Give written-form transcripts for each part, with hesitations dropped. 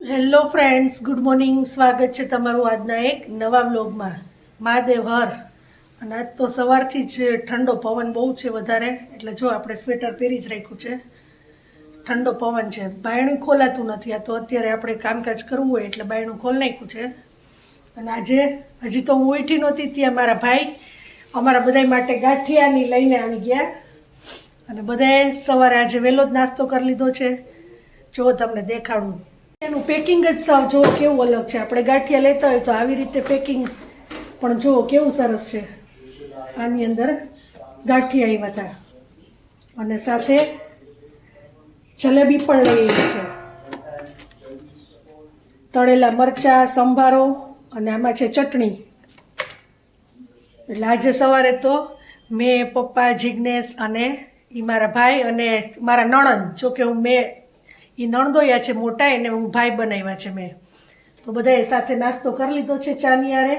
Hello friends, good morning. સ્વાગત છે તમારું આજના એક નવા વ્લોગમાં. મહાદેવ હર. અને આજ તો સવારથી જ ઠંડો પવન બહુ છે વધારે, એટલે જો આપણે સ્વેટર પહેરી જ રાખ્યું છે. ઠંડો પવન છે, બાયણું ખોલાતું નથી. આ તો અત્યારે આપણે કામકાજ કરવું હોય એટલે બાયણું ખોલી નાખ્યું છે. અને આજે હજી તો હું ઉઠી નહોતી ત્યાં મારા ભાઈ અમારા બધા માટે ગાંઠિયાની લઈને આવી ગયા. અને બધાએ સવારે આજે વહેલો જ નાસ્તો કરી લીધો છે. જો તમને દેખાડું એનું પેકિંગ જ સાવ જો કેવું અલગ છે. આપણે ગાંઠિયા લેતા હોય તો આવી રીતે પેકિંગ, પણ જો કેવું સરસ છે. આની અંદર ગાંઠિયા આવ્યા હતા અને સાથે જલેબી પણ લઈ આવી છે, તળેલા મરચા, સંભારો અને આમાં છે ચટણી. એટલે આજે સવારે તો મેં, પપ્પા, જિજ્ઞેશ અને એ મારા ભાઈ અને મારા નણંદ, જોકે હું મેં એ નણદોયા છે મોટા, એને હું ભાઈ બનાવ્યા છે મેં, તો બધાએ સાથે નાસ્તો કરી લીધો છે ચાની હારે.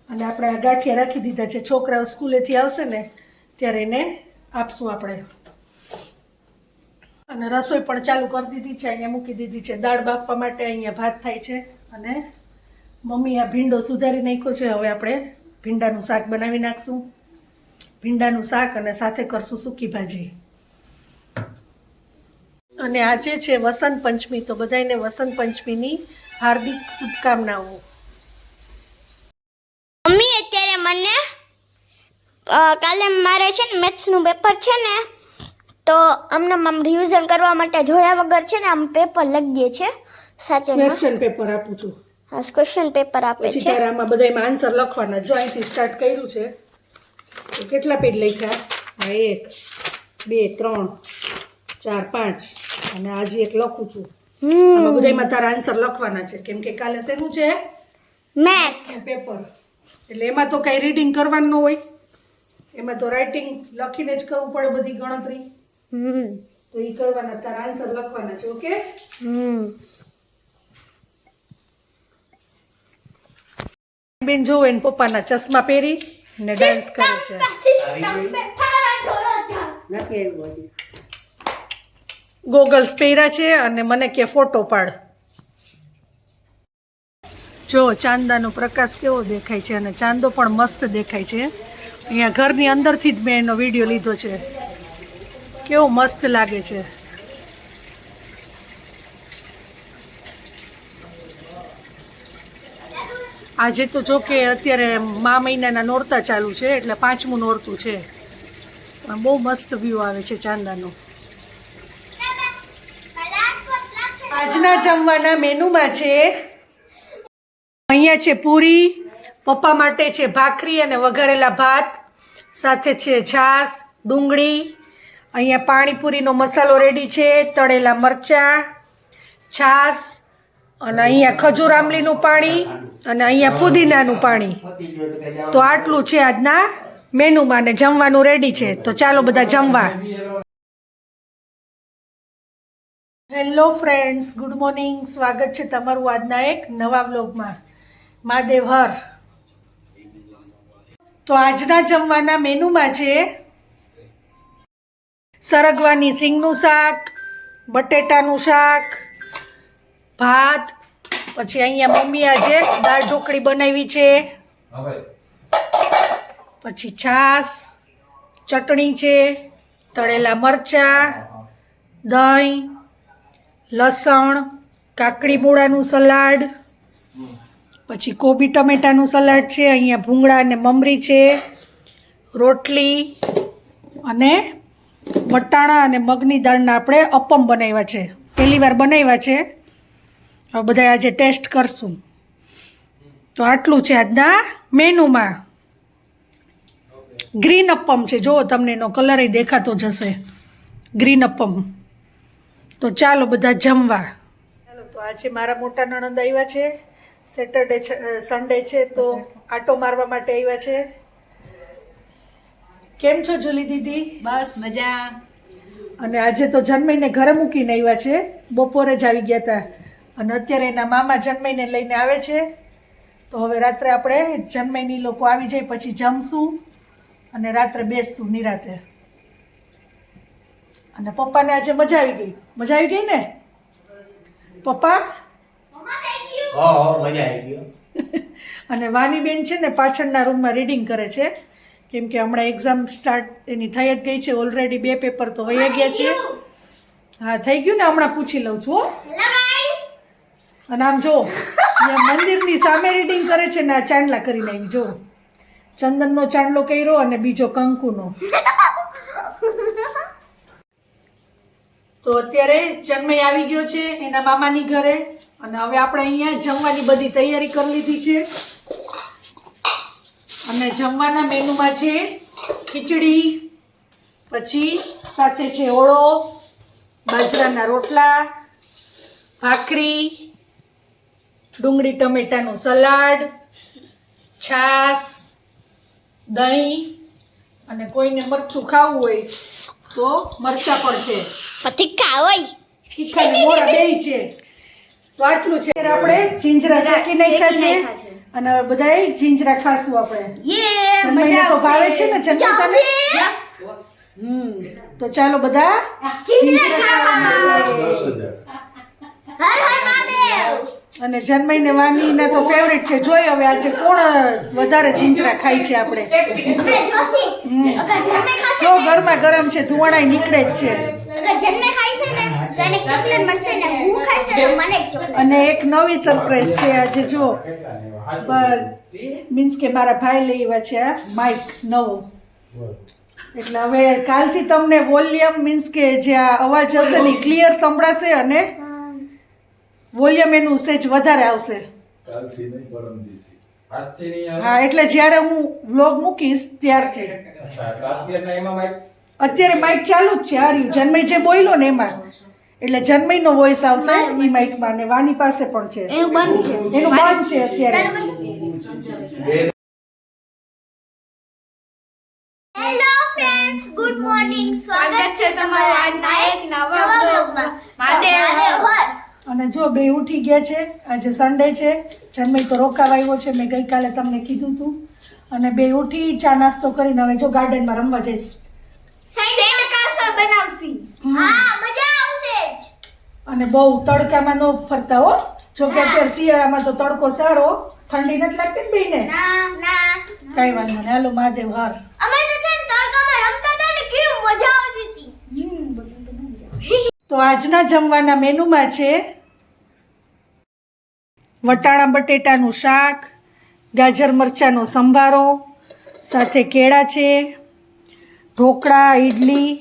અને આપણે આ ગાંઠિયા રાખી દીધા છે. છોકરાઓ સ્કૂલેથી આવશે ને ત્યારે એને આપશું આપણે. અને રસોઈ પણ ચાલુ કરી દીધી છે, અહીંયા મૂકી દીધી છે દાળ બાફવા માટે. અહીંયા ભાત થાય છે અને મમ્મી આ ભીંડો સુધારી નાખ્યો છે. હવે આપણે ભીંડાનું શાક બનાવી નાખશું. ભીંડાનું શાક અને સાથે કરશું સૂકી ભાજી. અને આજે છે વસંત પંચમી, તો બધાને વસંત પંચમીની હાર્દિક શુભકામનાઓ. મમ્મી અત્યારે મને કાલે મારે છે ને મેથ્સનું પેપર છે ને, તો અમને રિવિઝન કરવા માટે જોયા વગર છે ને આમ પેપર લખીએ છે. સાચે ક્વેશ્ચન પેપર આપું છું. હા, ક્વેશ્ચન પેપર આપે પછી છે. તારે આમાં બધામાં આન્સર લખવાના. જો અહીંથી સ્ટાર્ટ કર્યું છે તો કેટલા પેજ લખ્યા? આ 1 2 3 4 5 અને આજે એક લખું છું. આમાં બધામાં તારા આન્સર લખવાના છે, કેમ કે કાલે શેનું છે? Maths paper. એટલે એમાં તો કઈ રીડિંગ કરવાનું ન હોય, એમાં તો રાઇટિંગ લખીને જ કરવું પડે બધી ગણતરી. તો એ કરવાના, તારા આન્સર લખવાના છે. ઓકે? બેન જો એને પપ્પાના ચશ્મા પહેરી ને ડાન્સ કરે છે. ગોગલ્સ પહેર્યા છે અને મને કે ફોટો પાડ. જો ચાંદાનો પ્રકાશ કેવો દેખાય છે, અને ચાંદો પણ મસ્ત દેખાય છે. અહીંયા ઘરની અંદરથી જ મેં એનો વિડીયો લીધો છે. કેવો મસ્ત લાગે છે. આજે તો જો કે અત્યારે મહિનાના નોરતા ચાલુ છે, એટલે 5મું નોરતું છે, પણ બહુ મસ્ત વ્યૂ આવે છે ચાંદાનો. આજના જમવાના મેનુમાં છે, અહીંયા છે પૂરી, પપ્પા માટે છે ભાખરી અને વઘારેલા ભાત, સાથે છે છાશ, ડુંગળી. અહીંયા પાણીપુરીનો મસાલો રેડી છે, તળેલા મરચાં, છાશ, અને અહીંયા ખજૂર આંબલીનું પાણી અને અહીંયા પુદીનાનું પાણી. તો આટલું છે આજના મેનુમાં ને જમવાનું રેડી છે. તો ચાલો બધા જમવા. Hello friends, good morning. સ્વાગત છે તમારું આજના એક નવા વ્લોગમાં. મહાદેવ હર. તો આજના જમવાના મેનુમાં છે સરગવાની સિંગનું શાક, બટેટાનું શાક, ભાત, પછી અહીંયા મમ્મી આજે દાળ ઢોકળી બનાવી છે, પછી છાશ, ચટણી છે, તળેલા મરચાં, દહીં, લસણ, કાકડી મૂળાનું સલાડ, પછી કોબી ટમેટાનું સલાડ છે, અહીંયા ભૂંગળા અને મમરી છે, રોટલી અને વટાણા અને મગની દાળના આપણે અપમ બનાવ્યા છે. પહેલી વાર બનાવ્યા છે. હવે બધા આજે ટેસ્ટ કરશું. તો આટલું છે આજના મેનુમાં. ગ્રીન અપમ છે, જુઓ તમને એનો કલર દેખાતો જશે, ગ્રીન અપમ. તો ચાલો બધા જમવા. ચાલો, તો આજે મારા મોટા નણંદ આવ્યા છે. સેટરડે સન્ડે છે તો આટો મારવા માટે આવ્યા છે. કેમ છો જુલી દીદી? બસ મજા. અને આજે તો જન્મઈને ઘરે મૂકીને આવ્યા છે. બપોરે જ આવી ગયા હતા અને અત્યારે એના મામા જન્મઈને લઈને આવે છે. તો હવે રાત્રે આપણે જન્મઈની લોકો આવી જાય પછી જમશું અને રાત્રે બેસશું નિરાતે. અને પપ્પાને આજે મજા આવી ગઈ. મજા આવી ગઈ ને પપ્પા? મજા આવી ગયો. અને વાની બેન છે ને પાછળના રૂમમાં રીડિંગ કરે છે, કેમ કે હમણાં એક્ઝામ સ્ટાર્ટ એની થઈ જ ગઈ છે. ઓલરેડી 2 પેપર તો વહી ગયા છે. હા થઈ ગયું ને, હમણાં પૂછી લઉં છું હો. અને આમ જો અહીંયા મંદિરની સામે રીડિંગ કરે છે ને આ ચાંદલા કરીને આવી જો, ચંદનનો ચાંદલો કર્યો અને બીજો કંકુનો. તો અત્યારે જન્મય આવી ગયો છે એના મામાની ઘરે, અને હવે આપણે અહીંયા જમવાની બધી તૈયારી કરી લીધી છે. અને જમવાના મેનુમાં છે ખીચડી, પછી સાથે છે ઓળો, બાજરાના રોટલા, ભાખરી, ડુંગળી ટમેટાનું સલાડ, છાશ, દહીં, અને કોઈને મરચું ખાવું હોય તો મરચા પણ છે. તીખા હોય તીખા ને મોરા બેય છે. તો આટલું છે. આપણે જીંજરા શેકી નાખ્યા છે અને હવે બધાય જીંજરા ખાશું આપણે. જન્મઈને તો ભાવે છે ને જન્મ તને? તો ચાલો બધા જીંજરા ખાવા. 10,000. હર હર મહાદેવ. અને જન્મઈને વાનીના તો ફેવરિટ છે. જોઈ હવે આજે કોણ વધારે જીંજરા ખાય છે આપણે. આપણે જોશી અગર જન્મે ખાશે જો ગરમા ગરમ છે, ધુવાણાય નીકળે જ છે. અગર જન્મે ખાય છે ને તો એને ચોકલેટ મળશે ને હું ખાઈશ તો મને એક ચોકલેટ. અને એક નવી સરપ્રાઈઝ છે આજે જો, મીન્સ કે મારા ભાઈ લઈ આવ્યા છે આ માઇક નવો. એટલે હવે કાલથી તમને વોલ્યુમ મીન્સ કે જે આ અવાજ હશે ને ક્લિયર સંભળાશે અને વોલ્યુમ એનું સેજ વધારે આવશે. કાલથી નહીં, પરમદિવસે. હા એટલે જ્યારે હું વ્લોગ મૂકીશ ત્યારથી. અત્યારે માઇક ચાલુ જ છે. હાર્યું જન્મય જે બોલ્યો ને એમાં, એટલે જન્મયનો વોઇસ આવશે એ માઇકમાં. ને વાની પાસે પણ છે, એનું બંધ છે અત્યારે. Hello friends, good morning. સ્વાગત છે તમારું આજના એક નવા વ્લોગમાં. મહાદેવ હર. અને જો બે ઉઠી ગયા છે. આજે સન્ડે છે. જન્મય તો રોકાવા આવ્યો છે, મેં ગઈકાલે તમને કીધું હતું. અને બે ઉઠી ચા નાસ્તો કરીને હવે જો ગાર્ડનમાં રમવા જઈશ. સેન્ડ કાસર બનાવશી. હા મજા આવશે જ. અને બહુ તડકામાં ન ફરતા હો. જો કે અત્યારે શિયાળામાં તો તડકો સારો, ઠંડી નથી લાગતી ને બેને? ના કઈ વાંધો નહીં. હાલો મહાદેવ હર. અમે તો છે ને તડકામાં રમતા હતા ને કેવી મજા આવતી હતી. તો આજના જમવાના મેનુમાં છે વટાણા બટેટાનું શાક, ગાજર મરચાંનો સંભારો, સાથે કેળા છે, ઢોકળા, ઈડલી.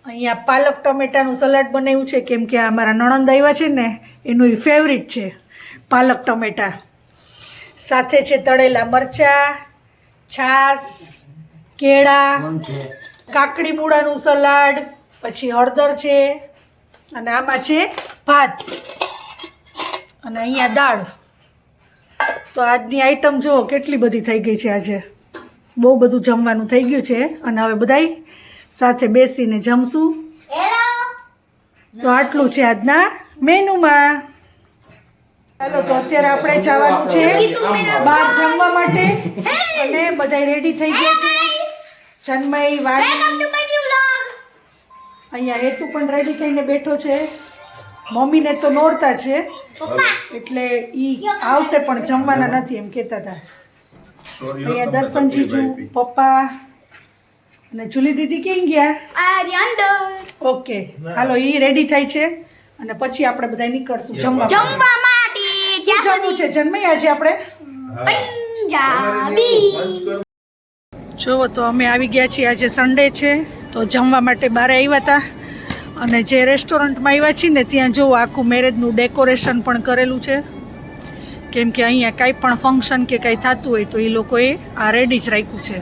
અહીંયા પાલક ટમેટાનું સલાડ બનાવ્યું છે, કેમ કે આ મારા નણંદ આવ્યા છે ને એનું ફેવરિટ છે પાલક ટમેટા. સાથે છે તળેલા મરચાં, છાશ, કેળા, કાકડી મૂળાનું સલાડ, પછી હળદર છે, અને આમાં છે ભાત, અને અહીંયા દાળ. તો આજની આઈટમ જુઓ કેટલી બધી થઈ ગઈ છે. આજે બહુ બધું જમવાનું થઈ ગયું છે, અને હવે બધાય સાથે બેસીને જમશું. તો આટલું છે આજના મેનુમાં. ચાલો તો અત્યારે આપણે જવાનું છે બહાર જમવા માટે, અને બધાય રેડી થઈ ગયા છે. જન્મય, વાની, અહીંયા હેતુ પણ રેડી થઈને બેઠો છે. મમ્મીને તો નોરતા છે એટલે ઈ આવશે પણ જમવાના નથી એમ કહેતા હતા. અહીંયા દર્શન જીજુ, પપ્પા અને જુલી દીદી ક્યાં ગયા? ઓકે હાલો, ઈ રેડી થાય છે અને પછી આપણે બધા નીકળશું જમવા માટે. શું જમવું છે જન્મય આજે આપણે? જુઓ તો અમે આવી ગયા છીએ. આજે સન્ડે છે તો જમવા માટે બહાર આવ્યા હતા, અને જે રેસ્ટોરન્ટમાં આવ્યા છીએ ને ત્યાં જુઓ આખું મેરેજનું ડેકોરેશન પણ કરેલું છે, કેમ કે અહીંયા કાંઈ પણ ફંક્શન કે કાંઈ થતું હોય તો એ લોકોએ આ રેડી જ રાખ્યું છે.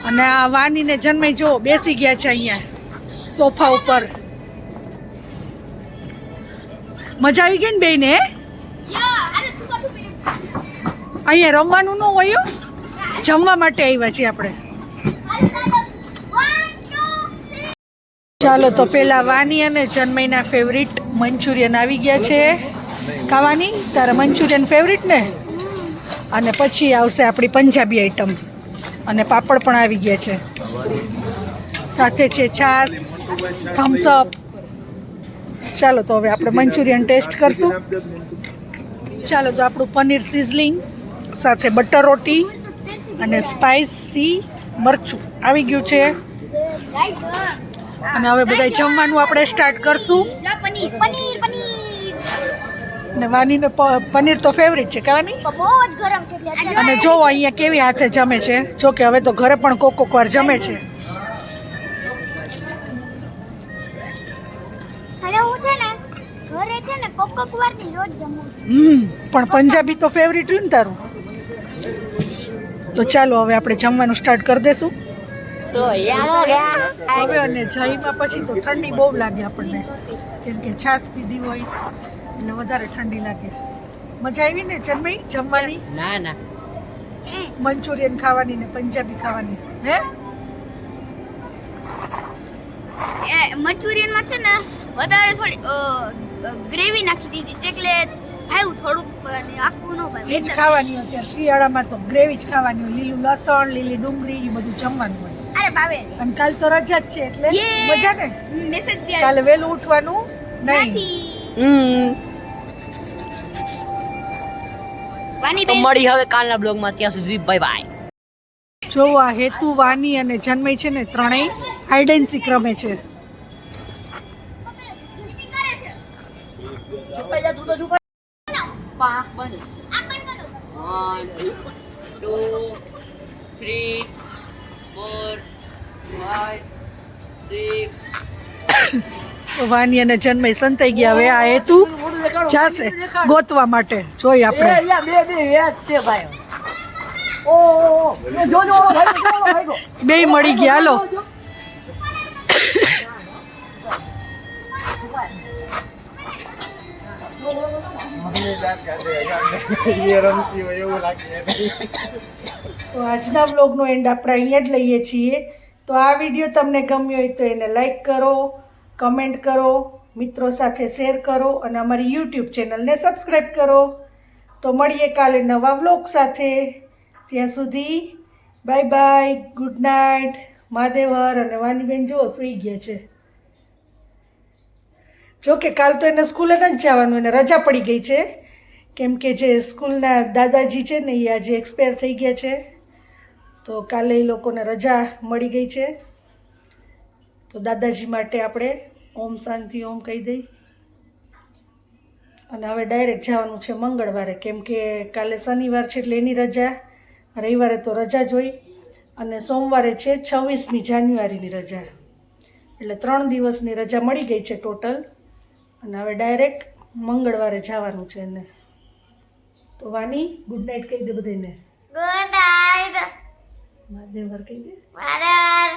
અને આ વાનીને જન્મે જો બેસી ગયા છે અહીંયા સોફા ઉપર. મજા આવી ગઈ ને બેયને? અહીંયા રમવાનું ન હોય, જમવા માટે આવ્યા છીએ આપણે. ચાલો તો પેલા વાની અને જન્મયના ફેવરિટ મંચુરિયન આવી ગયા છે. ખાવાની તારા મંચુરિયન ફેવરિટ ને? અને પછી આવશે આપણી પંજાબી આઈટમ, અને પાપડ પણ આવી ગયા છે. સાથે છે છાશ, થમ્સઅપ. ચાલો તો હવે આપણે મંચુરિયન ટેસ્ટ કરશું. ચાલો તો આપણું પનીર સિઝલિંગ સાથે બટર રોટી અને સ્પાઇસી મરચું આવી ગયું છે. અને હવે બધા જમવાનું આપણે સ્ટાર્ટ કરશું. પનીર પનીર પનીર અને વાનીને પનીર તો ફેવરિટ છે કાવાની. બહુ જ ગરમ છે એટલે અને જો અહીંયા કેવી હાથે જમે છે. જો કે હવે તો ઘરે પણ કોક વાર જમે છે. અને હું છે ને ઘરે છે ને કોક વાર ની રોજ જમું પણ પંજાબી તો ફેવરિટ રહ્યું ને તારું. તો ચાલો હવે આપણે જમવાનું સ્ટાર્ટ કરી દેશું. હવે અને જઈમાં પછી તો ઠંડી બહુ લાગે આપણને, કેમ કે છાશ પીધી હોય એટલે વધારે ઠંડી લાગે. મજા આવી ને જન્મઈ જમવાની? ના ના મંચુરિયન ખાવાની ને પંજાબી ખાવાની. હે મંચુરિયન માં છે ને વધારે થોડી ગ્રેવી નાખી દીધી એટલે ભાઈ થોડુંક આખું ન એ જ ખાવાની હોય. અત્યારે શિયાળામાં તો ગ્રેવી જ ખાવાની હોય. લીલું લસણ, લીલી ડુંગળી એ બધું જમવાનું હોય. અરે બાવે અને કાલ તો રજા જ છે એટલે યે! મજા ને. મેસેજ કાલે વહેલું ઉઠવાનું નહીં. વાની તો બેન મળી હવે કાલના બ્લોગમાં. ત્યાં સુધી બાય બાય. જો આ હેતુ, વાની અને જન્મઈ છે ને ત્રણેય હાઈડ એન્ડ સીક રમે છે. પાંચ બને છે. આ પણ કરો 1 2 3 4 5 6 તો વાની અને જન્મઈ સંતાઈ ગયા. હવે આ હેતુ જાશે ગોતવા માટે. જોઈ આપણે બે વ્યાજ છે ભાઈ. ઓ જો ભાઈ બેય મળી ગયા. હાલો તો આજના વ્લોગનો એન્ડ આપણે અહીંયા જ લઈએ છીએ. તો આ વિડીયો તમને ગમ્યો હોય તો એને લાઈક કરો, કમેન્ટ કરો, મિત્રો સાથે શેર કરો અને અમારી યુટ્યુબ ચેનલને સબસ્ક્રાઈબ કરો. તો મળીએ કાલે નવા વ્લોગ સાથે. ત્યાં સુધી બાય બાય, ગુડ નાઇટ. મહાદેવર અને વાનીબેન જુઓ સૂઈ ગયા છે. જો કે કાલ તો એને સ્કૂલે નથી જવાનું, એને રજા પડી ગઈ છે, કેમ કે જે સ્કૂલના દાદાજી છે ને એ આજે એક્સપાયર થઈ ગયા છે. તો કાલે એ લોકોને રજા મળી ગઈ છે. તો દાદાજી માટે આપણે ઓમ શાંતિ ઓમ કહી દઈ. અને હવે ડાયરેક્ટ જવાનું છે મંગળવારે, કેમ કે કાલે શનિવાર છે એટલે એની રજા, રવિવારે તો રજા જ હોય, અને સોમવારે છે 26મી જાન્યુઆરીની રજા. એટલે 3 દિવસની રજા મળી ગઈ છે ટોટલ. અને હવે ડાયરેક્ટ મંગળવારે જવાનું છે એને. તો વાની ગુડ નાઇટ કહી દે બધાને. ગુડ નાઈટ મહાદેવર કહી દે. બરાબર